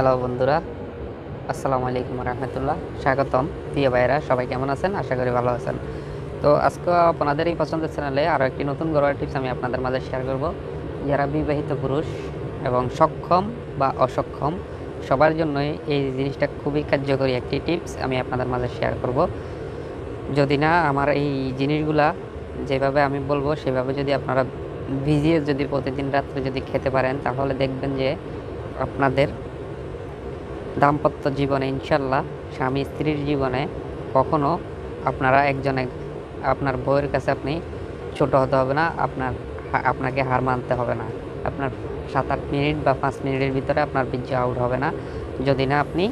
Hello বন্ধুরা, আসসালামু আলাইকুম রহমতুল্লাহ। স্বাগতম। প্রিয় ভাইয়েরা, সবাই কেমন আছেন? আশা করি ভালো আছেন। তো আজকে আপনাদের এই পছন্দের চ্যানেলে আরও একটি নতুন ঘরোয়া টিপস আমি আপনাদের মাঝে শেয়ার করব। যারা বিবাহিত পুরুষ এবং সক্ষম বা অসক্ষম সবার জন্যই এই জিনিসটা খুবই কার্যকরী একটি টিপস আমি আপনাদের মাঝে শেয়ার করব। যদি না আমার এই জিনিসগুলা যেভাবে আমি বলবো সেভাবে যদি আপনারা ভিজিয়ে যদি প্রতিদিন রাত্রে যদি খেতে পারেন, তাহলে দেখবেন যে আপনাদের দাম্পত্য জীবনে ইনশাল্লাহ স্বামী স্ত্রীর জীবনে কখনো আপনারা আপনার বউয়ের কাছে আপনি ছোট হতে হবে না, আপনাকে হার মানতে হবে না। আপনার 7-8 মিনিট বা 5 মিনিটের ভিতরে আপনার বীর্য আউট হবে না, যদি না আপনি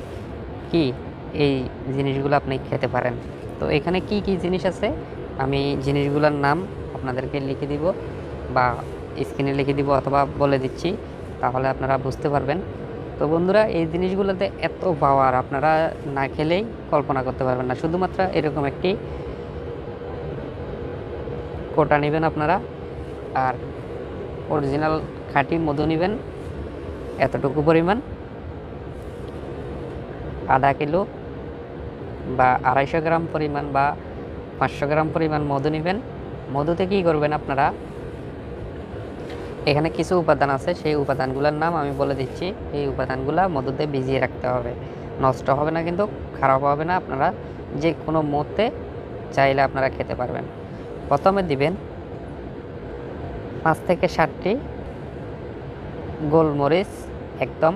কি এই জিনিসগুলো আপনি খেতে পারেন। তো এখানে কি কি জিনিস আছে আমি জিনিসগুলোর নাম আপনাদেরকে লিখে দিব বা স্ক্রিনে লিখে দিব অথবা বলে দিচ্ছি, তাহলে আপনারা বুঝতে পারবেন। তো বন্ধুরা, এই জিনিসগুলোতে এত পাওয়ার আপনারা না খেলেই কল্পনা করতে পারবেন না। শুধুমাত্র এরকম একটি কোটা নেবেন আপনারা, আর অরিজিনাল খাঁটি মধু নেবেন এতটুকু পরিমাণ, আধা কিলো বা 250 গ্রাম পরিমাণ বা 500 গ্রাম পরিমাণ মধু নেবেন। মধুতে কী করবেন আপনারা, এখানে কিছু উপাদান আছে, সেই উপাদানগুলোর নাম আমি বলে দিচ্ছি। এই উপাদানগুলো মধুতে ভিজিয়ে রাখতে হবে, নষ্ট হবে না, কিন্তু খারাপ হবে না, আপনারা যে কোনো মুহূর্তে চাইলে আপনারা খেতে পারবেন। প্রথমে দিবেন 5 থেকে 7টি গোলমরিচ, একদম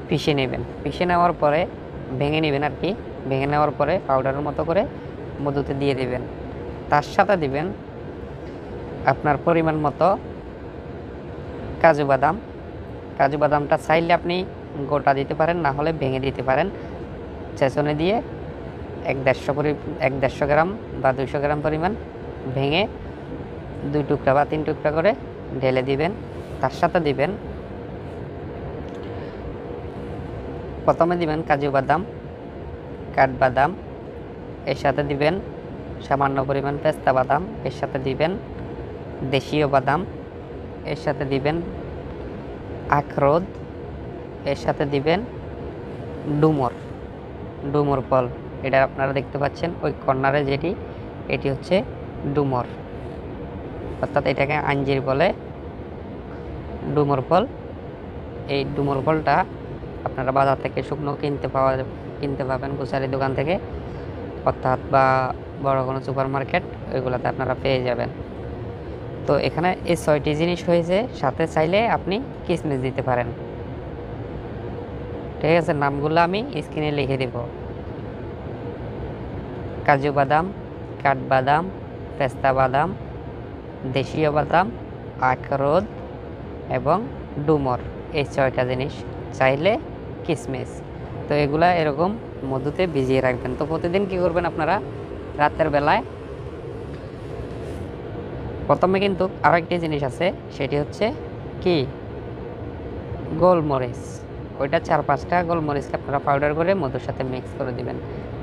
পিষে নেবেন। পিষে নেওয়ার পরে ভেঙে নেবেন আর কি, ভেঙে নেওয়ার পরে পাউডারের মতো করে মধুতে দিয়ে দিবেন। তার সাথে দিবেন আপনার পরিমাণ মতো কাজু বাদাম। কাজু বাদামটা চাইলে আপনি গোটা দিতে পারেন, না হলে ভেঙে দিতে পারেন। ছেঁচনে দিয়ে 150 গ্রাম বা 200 গ্রাম পরিমাণ ভেঙে 2 টুকরা বা 3 টুকরা করে ঢেলে দিবেন। তার সাথে দিবেন, প্রথমে দিবেন কাজু বাদাম, কাঠবাদাম, এর সাথে দিবেন সামান্য পরিমাণ পেস্তা বাদাম, এর সাথে দিবেন দেশীয় বাদাম, এর সাথে দিবেন আখরোট, এর সাথে দিবেন ডুমুর ফল। এটা আপনারা দেখতে পাচ্ছেন ওই কর্নারে যেটি, এটি হচ্ছে ডুমুর, অর্থাৎ এটাকে আঞ্জির বলে, ডুমুর ফল। এই ডুমুর ফলটা আপনারা বাজার থেকে শুকনো কিনতে পাবেন গ্রোসারি দোকান থেকে, অর্থাৎ বা বড় কোনো সুপার মার্কেট, ওইগুলোতে আপনারা পেয়ে যাবেন। তো এখানে এই 6টি জিনিস হয়েছে, সাথে চাইলে আপনি কিশমিশ দিতে পারেন। ঠিক আছে, নামগুলো আমি স্ক্রিনে লিখে দেব। কাজু বাদাম, কাঠবাদাম, পেস্তা বাদাম, দেশীয় বাদাম, আখরোট এবং ডুমুর, এই 6টা জিনিস, চাইলে কিশমিশ। তো এগুলা এরকম মধুতে ভিজিয়ে রাখবেন। তো প্রতিদিন কি করবেন আপনারা, রাতের বেলায় প্রথমে কিন্তু আরও একটি জিনিস আছে, সেটি হচ্ছে কি গোলমরিচ। ওইটা 4-5টা গোলমরিচকে আপনারা পাউডার করে মধুর সাথে মিক্স করে দিবেন।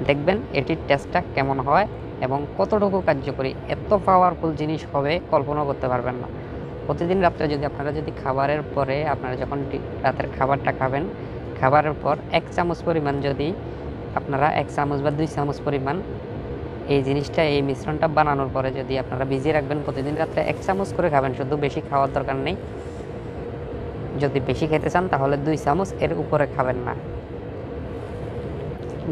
দেখবেন এটির টেস্টটা কেমন হয় এবং কতটুকু কার্যকরী। এত পাওয়ারফুল জিনিস হবে কল্পনা করতে পারবেন না। প্রতিদিন রাত্রে আপনারা খাবারের পরে আপনারা যখন রাতের খাবারটা খাবেন, খাবারের পর 1 চামচ পরিমাণ যদি আপনারা 1 চামচ বা 2 চামচ পরিমাণ এই জিনিসটা, এই মিশ্রণটা বানানোর পরে যদি আপনারা ভিজিয়ে রাখবেন, প্রতিদিন রাত্রে 1 চামচ করে খাবেন, শুধু বেশি খাওয়ার দরকার নেই। যদি বেশি খেতে চান তাহলে 2 চামচ, এর উপরে খাবেন না।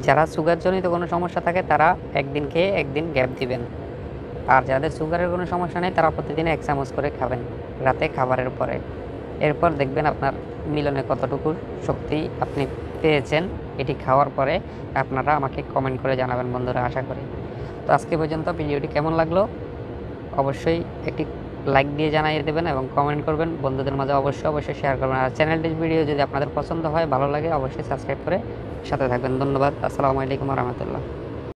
যারা সুগারজনিত কোনো সমস্যা থাকে তারা একদিন খেয়ে একদিন গ্যাপ দিবেন, আর যাদের সুগারের কোনো সমস্যা নেই তারা প্রতিদিন 1 চামচ করে খাবেন রাতে খাবারের পরে। এরপর দেখবেন আপনার মিলনে কতটুকু শক্তি আপনি পেয়েছেন এটি খাওয়ার পরে। আপনারা আমাকে কমেন্ট করে জানাবেন বন্ধুরা, আশা করি। তো আজকে পর্যন্ত ভিডিওটি কেমন লাগলো অবশ্যই একটি লাইক দিয়ে জানিয়ে দেবেন এবং কমেন্ট করবেন। বন্ধুদের মাঝে অবশ্যই শেয়ার করবেন। আর চ্যানেলটির ভিডিও যদি আপনাদের পছন্দ হয়, ভালো লাগে, অবশ্যই সাবস্ক্রাইব করে সাথে থাকবেন। ধন্যবাদ। আসসালামু আলাইকুম রহমতুল্লাহ।